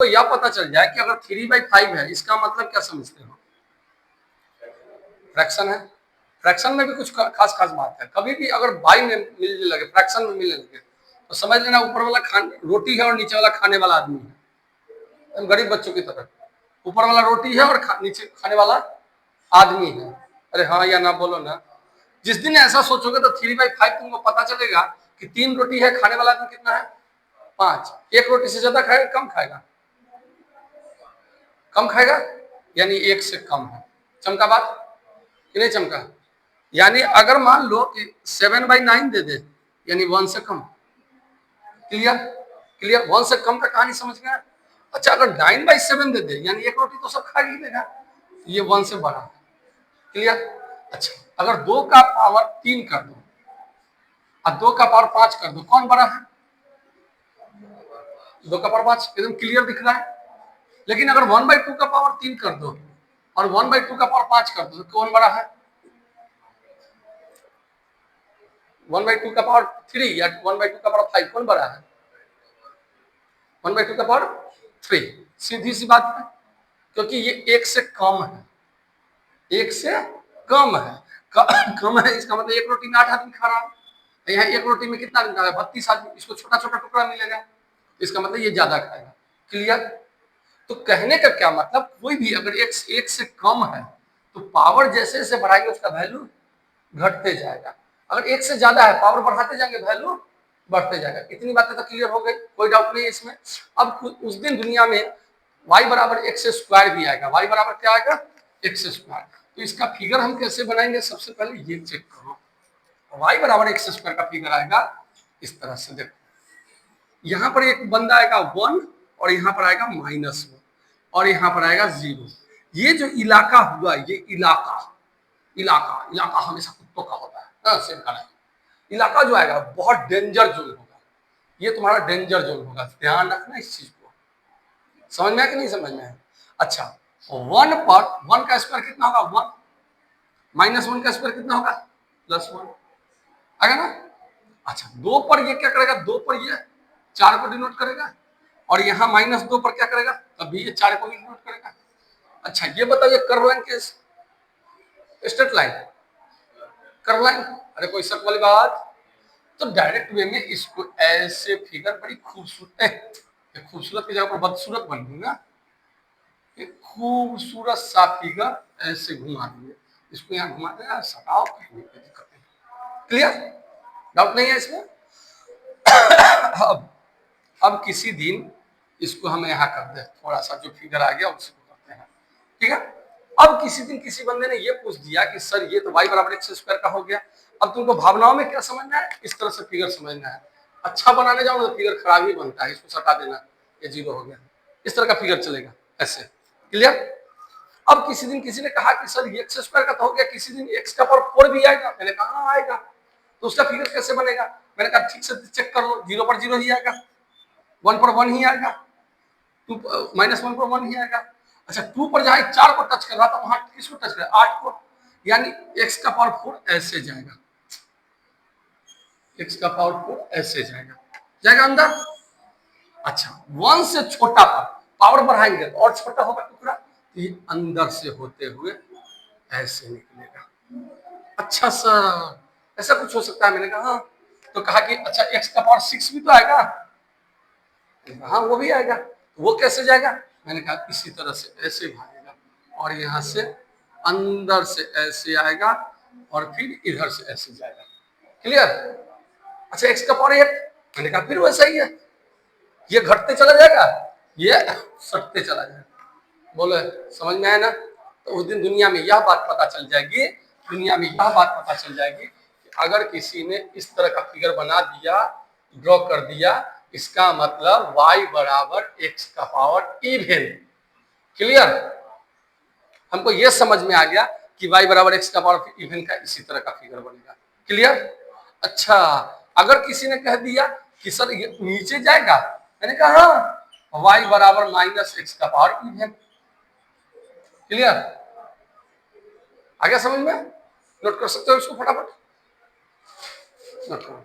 तो यह पता चल जाए कि अगर 3/5 है, इसका मतलब क्या समझते हो? फ्रैक्शन है। फ्रैक्शन में भी कुछ खास खास बात है। कभी भी अगर बाई में मिलने लगे, फ्रैक्शन में मिलने लगे, तो समझ लेना ऊपर वाला रोटी है और नीचे वाला खाने वाला आदमी है। गरीब बच्चों की तरह ऊपर वाला रोटी है और नीचे खाने वाला आदमी है। अरे हाँ या ना बोलो ना। जिस दिन ऐसा सोचोगे तो 3/5 तुमको पता चलेगा कि 3 रोटी है, खाने वाला आदमी कितना है? 5। एक रोटी से ज्यादा खाएगा कम खाएगा? कम खाएगा, यानी 1 से कम है। चमका बात कि नहीं चमका? यानी अगर मान लो कि 7/9 दे दे, यानी 1 से कम। क्लियर? क्लियर? 1 से कम का कहानी समझ गया? अच्छा, अगर 9/7 दे दे, यानी एक रोटी तो सब खा ही लेगा, ये 1 से बड़ा। क्लियर? अच्छा, अगर 2 का पावर 3 कर दो और 2 का पावर 5 कर दो, कौन बड़ा है? 2 का पावर 5 एकदम क्लियर दिख रहा है। लेकिन अगर 1/2 का पावर 3 कर दो और 1/2 का पावर 5 कर दो, तो कौन बड़ा है? 1/2 का पावर 3 या 1/2 का पावर 5, कौन बड़ा है? 1/2 का पावर 3। सीधी सी बात है, क्योंकि ये 1 से कम है। 1 से कम है। कम है, इसका मतलब एक रोटी में 8 आदमी खा रहा है। यहाँ एक रोटी में कितना आदमी खा रहा है? 32 आदमी। इसको छोटा छोटा टुकड़ा मिलेगा, इसका मतलब ये ज्यादा खाएगा। क्लियर? तो कहने का क्या मतलब, कोई भी अगर एक से कम है तो पावर जैसे जैसे बढ़ाएंगे उसका वैल्यू घटते जाएगा। अगर 1 से ज्यादा है, पावर बढ़ाते जाएंगे, वैल्यू बढ़ते जाएगा। इतनी बातें तो क्लियर हो गई, कोई डाउट नहीं है इसमें। अब उस दिन दुनिया में y बराबर x² भी आएगा। y बराबर क्या आएगा? x²। तो इसका फिगर हम कैसे बनाएंगे? सबसे पहले ये चेक करो, y बराबर x² का फिगर आएगा इस तरह से। देखो, यहां पर एक बंदा आएगा 1 और यहां पर आएगा -1 और यहां पर आएगा 0। ये जो इलाका हुआ, ये इलाका इलाका इलाका हमेशा कुत्तों का होता है, सेम का नहीं। इलाका जो आएगा बहुत डेंजर जोन होगा। ये तुम्हारा डेंजर जोन होगा, ध्यान रखना इस चीज को। समझ में है कि नहीं समझ में है? अच्छा, 1 पर 1 का स्क्वायर कितना होगा? 1। -1 का स्क्वायर कितना होगा? +1 आएगा ना? अच्छा, 2 पर ये क्या करेगा? 2 पर ये 4 को डिनोट करेगा और यहाँ -2 पर क्या करेगा? तभी ये 4 को डिनोट करेगा। अच्छा, ये बताइए कर्व लाइन के स्ट्रेट लाइन, कर्व लाइन, अरे कोई शक वाली बात? तो डायरेक्ट वे में इसको ऐसे फिगर बड़ी खूबसूरत, खूबसूरत की जगह पर बदसूरत बन दूंगा। एक खूबसूरत सा फिगर ऐसे घुमा दिए, इसको यहाँ घुमा देगा, सटाओ, कहीं कोई दिक्कत नहीं। क्लियर? डाउट नहीं है इसमें? अब किसी दिन इसको हम यहाँ कर दे, थोड़ा सा जो फिगर आ गया उसी को करते हैं। ठीक है? अब किसी दिन किसी बंदे ने ये पूछ दिया कि सर ये तो y बराबर x² का हो गया। अब तुमको भावनाओं में क्या समझना है? इस तरह से फिगर समझना है। अच्छा बनाने जाओ तो फिगर खराब ही बनता है, इसको सटा देना, ये 0 हो गया। इस तरह का फिगर चलेगा ऐसे। क्लियर? अब किसी दिन किसी ने कहा कि सर ये x² का तो हो गया, किसी दिन x का पावर 4 भी आएगा। मैंने कहा हाँ आएगा। तो उसका फिगर कैसे बनेगा? मैंने कहा ठीक से चेक कर लो, 0 पर 0 ही आएगा, 1 पर 1 ही आएगा, -1 पर 1 ही आएगा। अच्छा, 2 पर जहां 4 को टच कर रहा था वहां किसको टच कर? 8 को, यानी x का पावर 4 ऐसे जाएगा, x का पावर 4 ऐसे जाएगा अंदर। अच्छा, 1 से छोटा पर पावर बढ़ाएंगे तो और छोटा होगा टुकड़ा, तो ये अंदर से होते हुए ऐसे निकलेगा। अच्छा सर, ऐसा कुछ हो सकता है? मैंने कहा हाँ। तो कहा कि अच्छा x का पावर 6 भी तो आएगा। हाँ वो भी आएगा। वो कैसे जाएगा? मैंने कहा इसी तरह से ऐसे भागेगा और यहाँ से अंदर से ऐसे आएगा और फिर इधर से ऐसे जाएगा। क्लियर? अच्छा, x का पावर 8, मैंने कहा फिर वैसा ही है, ये घटते चला जाएगा, ये सटते चला जाएगा। बोलो समझ में आया ना? तो उस दिन दुनिया में यह बात पता चल जाएगी, दुनिया में यह बात पता चल जाएगी कि अगर किसी ने इस तरह का फिगर बना दिया, ड्रॉ कर दिया, इसका मतलब y बराबर x का पावर इवन। क्लियर? हमको यह समझ में आ गया कि y बराबर x का पावर इवन का इसी तरह का फिगर बनेगा। क्लियर? अच्छा, अगर किसी ने कह दिया कि सर ये नीचे जाएगा, मैंने कहा हाँ, y बराबर -x का पावर इवन। क्लियर? आ गया समझ में? नोट कर सकते हो इसको फटाफट, नोट करो।